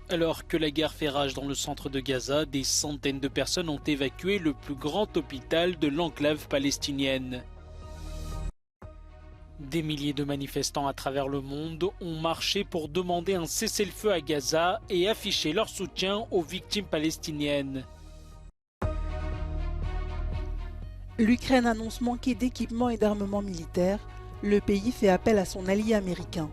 Alors que la guerre fait rage dans le centre de Gaza, des centaines de personnes ont évacué le plus grand hôpital de l'enclave palestinienne. Des milliers de manifestants à travers le monde ont marché pour demander un cessez-le-feu à Gaza et afficher leur soutien aux victimes palestiniennes. L'Ukraine annonce manquer d'équipements et d'armements militaires. Le pays fait appel à son allié américain.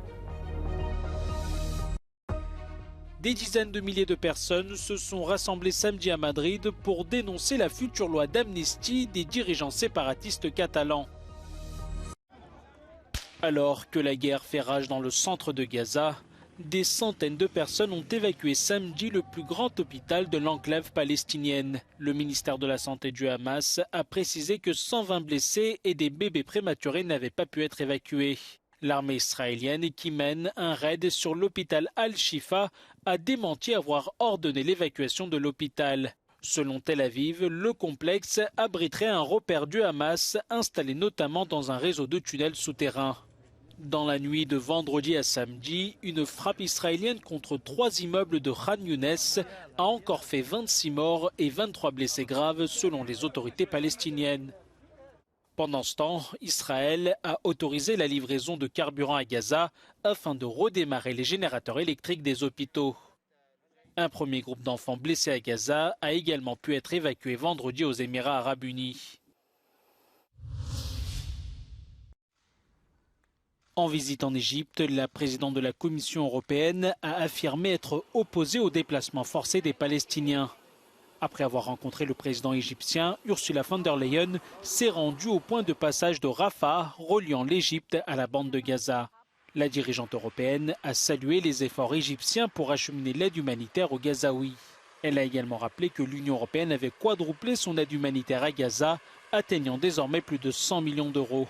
Des dizaines de milliers de personnes se sont rassemblées samedi à Madrid pour dénoncer la future loi d'amnistie des dirigeants séparatistes catalans. Alors que la guerre fait rage dans le centre de Gaza, des centaines de personnes ont évacué samedi le plus grand hôpital de l'enclave palestinienne. Le ministère de la Santé du Hamas a précisé que 120 blessés et des bébés prématurés n'avaient pas pu être évacués. L'armée israélienne, qui mène un raid sur l'hôpital Al-Shifa, a démenti avoir ordonné l'évacuation de l'hôpital. Selon Tel Aviv, le complexe abriterait un repère du Hamas installé notamment dans un réseau de tunnels souterrains. Dans la nuit de vendredi à samedi, une frappe israélienne contre 3 immeubles de Khan Younes a encore fait 26 morts et 23 blessés graves selon les autorités palestiniennes. Pendant ce temps, Israël a autorisé la livraison de carburant à Gaza afin de redémarrer les générateurs électriques des hôpitaux. Un premier groupe d'enfants blessés à Gaza a également pu être évacué vendredi aux Émirats arabes unis. En visite en Égypte, la présidente de la Commission européenne a affirmé être opposée au déplacement forcé des Palestiniens. Après avoir rencontré le président égyptien, Ursula von der Leyen s'est rendue au point de passage de Rafah, reliant l'Égypte à la bande de Gaza. La dirigeante européenne a salué les efforts égyptiens pour acheminer l'aide humanitaire aux Gazaouis. Elle a également rappelé que l'Union européenne avait quadruplé son aide humanitaire à Gaza, atteignant désormais plus de 100 millions d'euros.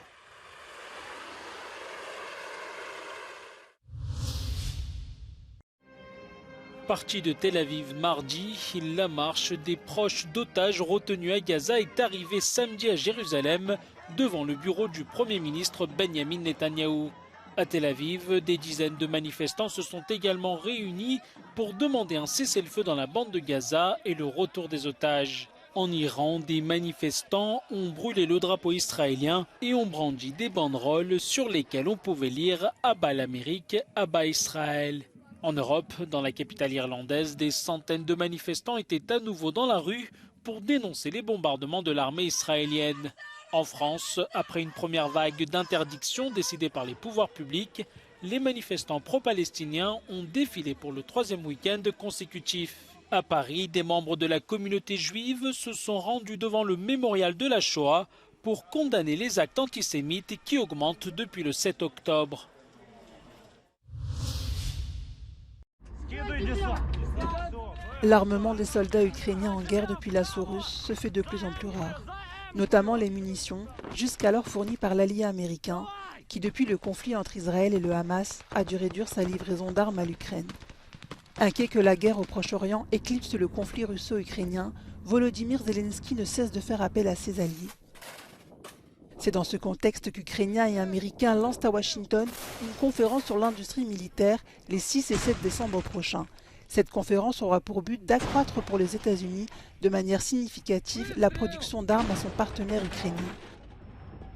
Partie de Tel Aviv mardi, la marche des proches d'otages retenus à Gaza est arrivée samedi à Jérusalem devant le bureau du Premier ministre Benyamin Netanyahou. À Tel Aviv, des dizaines de manifestants se sont également réunis pour demander un cessez-le-feu dans la bande de Gaza et le retour des otages. En Iran, des manifestants ont brûlé le drapeau israélien et ont brandi des banderoles sur lesquelles on pouvait lire « Abat l'Amérique, Abat Israël ». En Europe, dans la capitale irlandaise, des centaines de manifestants étaient à nouveau dans la rue pour dénoncer les bombardements de l'armée israélienne. En France, après une première vague d'interdictions décidée par les pouvoirs publics, les manifestants pro-palestiniens ont défilé pour le 3e week-end consécutif. À Paris, des membres de la communauté juive se sont rendus devant le mémorial de la Shoah pour condamner les actes antisémites qui augmentent depuis le 7 octobre. L'armement des soldats ukrainiens en guerre depuis l'assaut russe se fait de plus en plus rare, notamment les munitions, jusqu'alors fournies par l'allié américain, qui depuis le conflit entre Israël et le Hamas a dû réduire sa livraison d'armes à l'Ukraine. Inquiet que la guerre au Proche-Orient éclipse le conflit russo-ukrainien, Volodymyr Zelensky ne cesse de faire appel à ses alliés. C'est dans ce contexte qu'Ukrainiens et Américains lancent à Washington une conférence sur l'industrie militaire les 6 et 7 décembre prochains. Cette conférence aura pour but d'accroître pour les États-Unis de manière significative la production d'armes à son partenaire ukrainien.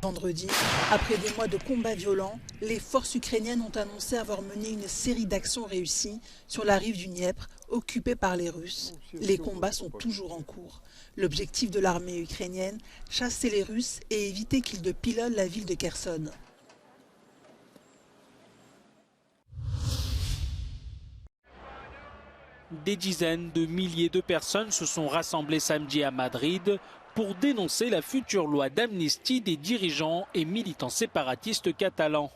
Vendredi, après des mois de combats violents, les forces ukrainiennes ont annoncé avoir mené une série d'actions réussies sur la rive du Dniepr, occupée par les Russes. Les combats sont toujours en cours. L'objectif de l'armée ukrainienne, chasser les Russes et éviter qu'ils ne pilonnent la ville de Kherson. Des dizaines de milliers de personnes se sont rassemblées samedi à Madrid pour dénoncer la future loi d'amnistie des dirigeants et militants séparatistes catalans.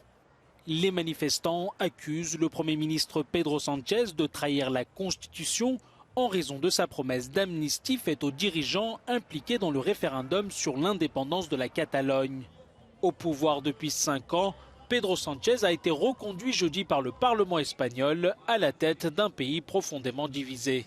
Les manifestants accusent le Premier ministre Pedro Sánchez de trahir la Constitution en raison de sa promesse d'amnistie faite aux dirigeants impliqués dans le référendum sur l'indépendance de la Catalogne. Au pouvoir depuis 5 ans, Pedro Sánchez a été reconduit jeudi par le Parlement espagnol à la tête d'un pays profondément divisé.